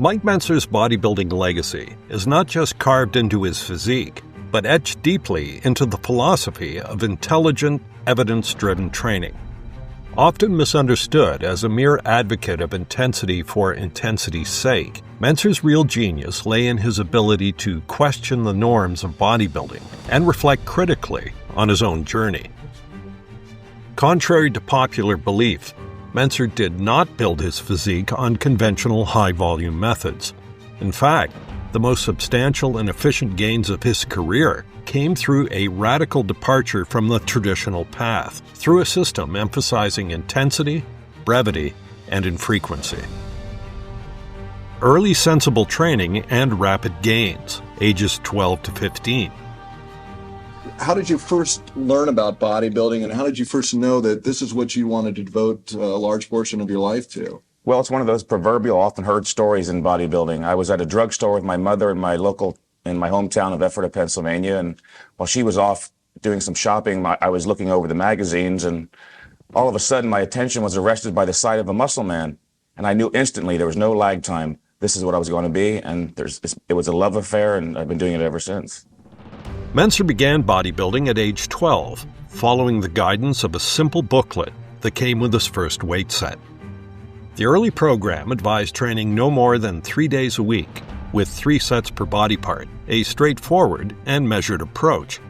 Mike Mentzer's bodybuilding legacy is not just carved into his physique, but etched deeply into the philosophy of intelligent, evidence-driven training. Often misunderstood as a mere advocate of intensity for intensity's sake, Mentzer's real genius lay in his ability to question the norms of bodybuilding and reflect critically on his own journey. Contrary to popular belief, Mentzer did not build his physique on conventional high-volume methods. In fact, the most substantial and efficient gains of his career came through a radical departure from the traditional path, through a system emphasizing intensity, brevity, and infrequency. Early sensible training and rapid gains, ages 12 to 15. How did you first learn about bodybuilding, and how did you first know that this is what you wanted to devote a large portion of your life to? Well, it's one of those proverbial, often heard stories in bodybuilding. I was at a drugstore with my mother in my hometown of Ephrata, Pennsylvania, and while she was off doing some shopping, I was looking over the magazines, and all of a sudden my attention was arrested by the sight of a muscle man, and I knew instantly, there was no lag time, this is what I was going to be, and it was a love affair, and I've been doing it ever since. Mentzer began bodybuilding at age 12, following the guidance of a simple booklet that came with his first weight set. The early program advised training no more than 3 days a week, with 3 sets per body part, a straightforward and measured approach.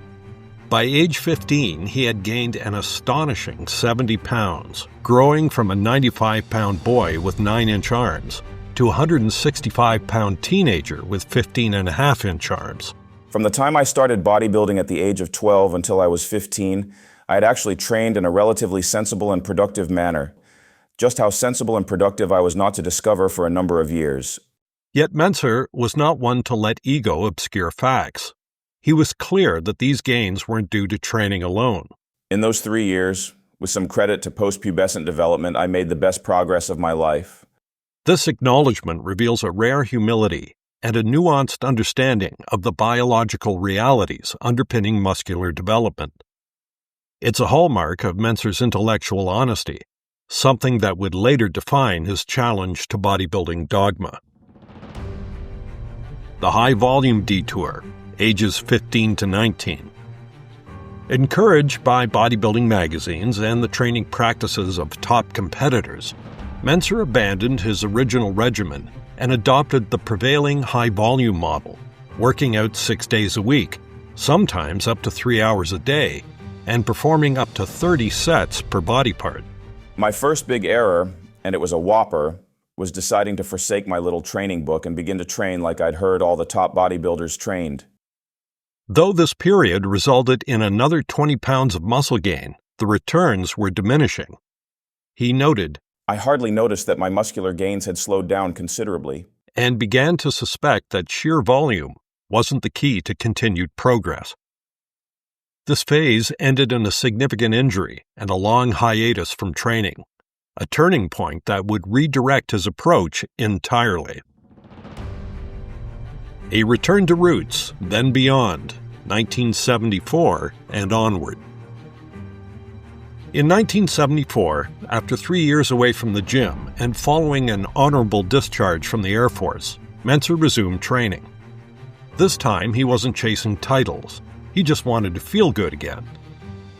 By age 15, he had gained an astonishing 70 pounds, growing from a 95-pound boy with 9-inch arms to a 165-pound teenager with 15.5-inch arms. From the time I started bodybuilding at the age of 12 until I was 15, I had actually trained in a relatively sensible and productive manner. Just how sensible and productive I was not to discover for a number of years. Yet Mentzer was not one to let ego obscure facts. He was clear that these gains weren't due to training alone. In those 3 years, with some credit to post-pubescent development, I made the best progress of my life. This acknowledgement reveals a rare humility and a nuanced understanding of the biological realities underpinning muscular development. It's a hallmark of Mentzer's intellectual honesty, something that would later define his challenge to bodybuilding dogma. The high-volume detour, ages 15 to 19. Encouraged by bodybuilding magazines and the training practices of top competitors, Mentzer abandoned his original regimen and adopted the prevailing high-volume model, working out 6 days a week, sometimes up to 3 hours a day, and performing up to 30 sets per body part. My first big error, and it was a whopper, was deciding to forsake my little training book and begin to train like I'd heard all the top bodybuilders trained. Though this period resulted in another 20 pounds of muscle gain, the returns were diminishing. He noted, I hardly noticed that my muscular gains had slowed down considerably, and began to suspect that sheer volume wasn't the key to continued progress. This phase ended in a significant injury and a long hiatus from training, a turning point that would redirect his approach entirely. A return to roots, then beyond, 1974 and onward. In 1974, after 3 years away from the gym and following an honorable discharge from the Air Force, Mentzer resumed training. This time, he wasn't chasing titles. He just wanted to feel good again.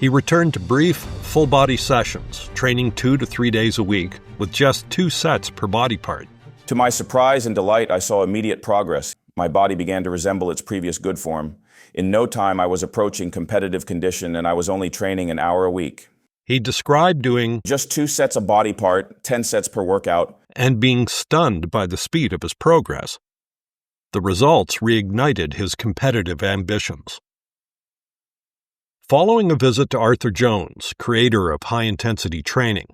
He returned to brief, full-body sessions, training 2 to 3 days a week with just 2 sets per body part. To my surprise and delight, I saw immediate progress. My body began to resemble its previous good form. In no time, I was approaching competitive condition, and I was only training an hour a week. He described doing just 2 sets a body part, 10 sets per workout, and being stunned by the speed of his progress. The results reignited his competitive ambitions. Following a visit to Arthur Jones, creator of high-intensity training,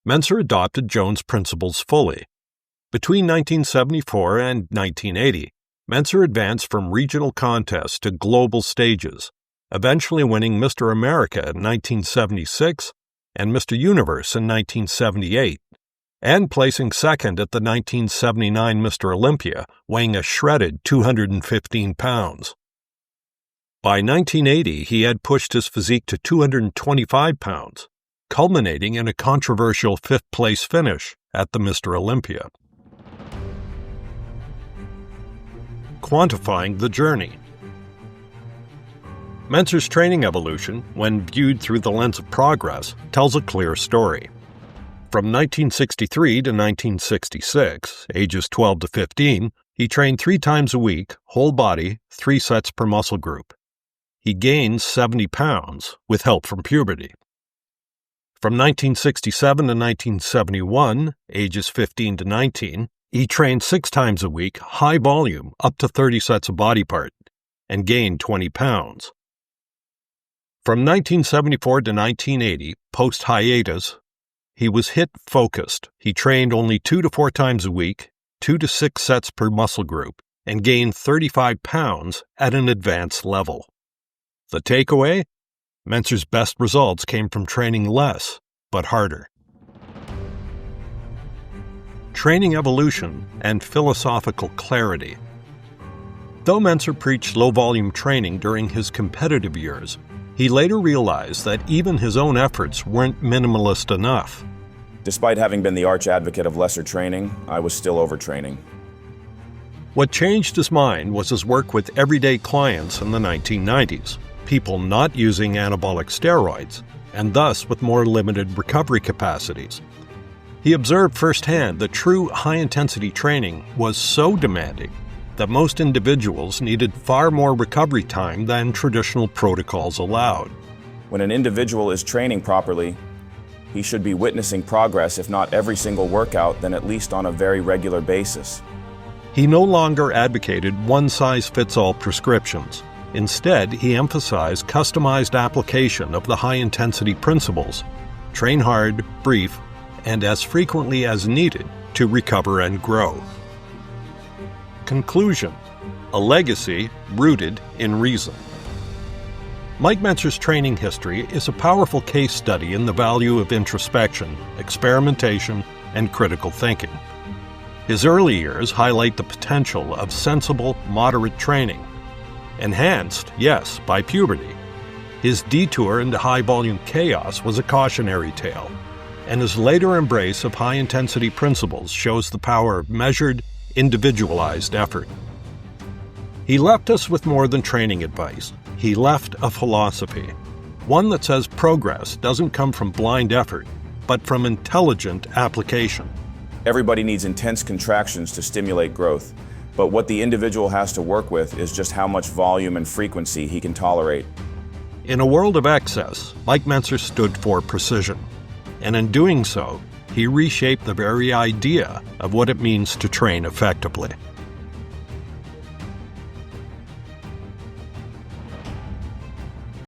Mentzer adopted Jones' principles fully. Between 1974 and 1980, Mentzer advanced from regional contests to global stages, eventually winning Mr. America in 1976 and Mr. Universe in 1978, and placing second at the 1979 Mr. Olympia, weighing a shredded 215 pounds. By 1980, he had pushed his physique to 225 pounds, culminating in a controversial 5th-place finish at the Mr. Olympia. quantifying the journey. Mentzer's training evolution, when viewed through the lens of progress, tells a clear story. From 1963 to 1966, ages 12 to 15, he trained 3 times a week, whole body, 3 sets per muscle group. He gained 70 pounds with help from puberty. From 1967 to 1971, ages 15 to 19, he trained 6 times a week, high volume, up to 30 sets of body part, and gained 20 pounds. From 1974 to 1980, post-hiatus, he was HIIT-focused. He trained only 2 to 4 times a week, 2 to 6 sets per muscle group, and gained 35 pounds at an advanced level. The takeaway? Mentzer's best results came from training less, but harder. Training evolution and philosophical clarity. Though Mentzer preached low-volume training during his competitive years, he later realized that even his own efforts weren't minimalist enough. Despite having been the arch advocate of lesser training, I was still overtraining. What changed his mind was his work with everyday clients in the 1990s, people not using anabolic steroids, and thus with more limited recovery capacities. He observed firsthand that true high-intensity training was so demanding that most individuals needed far more recovery time than traditional protocols allowed. When an individual is training properly, he should be witnessing progress, if not every single workout, then at least on a very regular basis. He no longer advocated one-size-fits-all prescriptions. Instead, he emphasized customized application of the high-intensity principles: train hard, brief, and as frequently as needed to recover and grow. Conclusion: a legacy rooted in reason. Mike Mentzer's training history is a powerful case study in the value of introspection, experimentation, and critical thinking. His early years highlight the potential of sensible, moderate training. Enhanced, yes, by puberty. His detour into high-volume chaos was a cautionary tale, and his later embrace of high-intensity principles shows the power of measured, individualized effort. He left us with more than training advice. He left a philosophy, one that says progress doesn't come from blind effort, but from intelligent application. Everybody needs intense contractions to stimulate growth, but what the individual has to work with is just how much volume and frequency he can tolerate. In a world of excess, Mike Mentzer stood for precision, and in doing so, he reshaped the very idea of what it means to train effectively.